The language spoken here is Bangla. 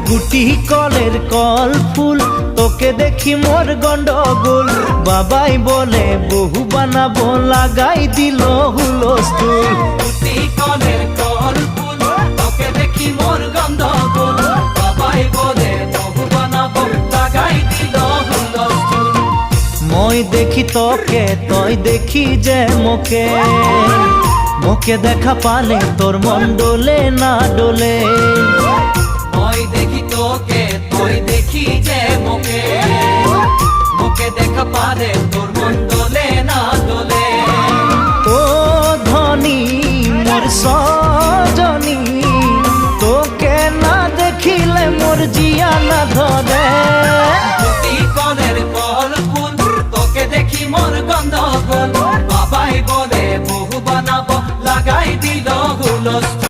গুটি কলের কল ফুল তোকে দেখি মোর গন্ডগোল বাবাই বলে বহু বানাবো লাগাই দিল হুলস্থুল গুটি কলের কল ফুল তোকে দেখি মোর গন্ডগোল বাবাই বলে বহু বানাবো লাগাই দিল হুলস্থুল মই দেখি তোকে তই দেখি যে মোকে মোকে দেখা পালে তোর মন ডোলে না ডোলে মই দেখি তোকে তুই দেখি যে মোকে মোকে দেখা পারে তোর মন দোলে না দোলে ও ধনী মোর সজনী তোকে না দেখিলে মোর জিয়া না ধরে গুটি কলের কল ফুল তোকে দেখি মোর গন্ডগোল বাবাই বলে বহু বানাবো লাগাই দিল হুলস্থুল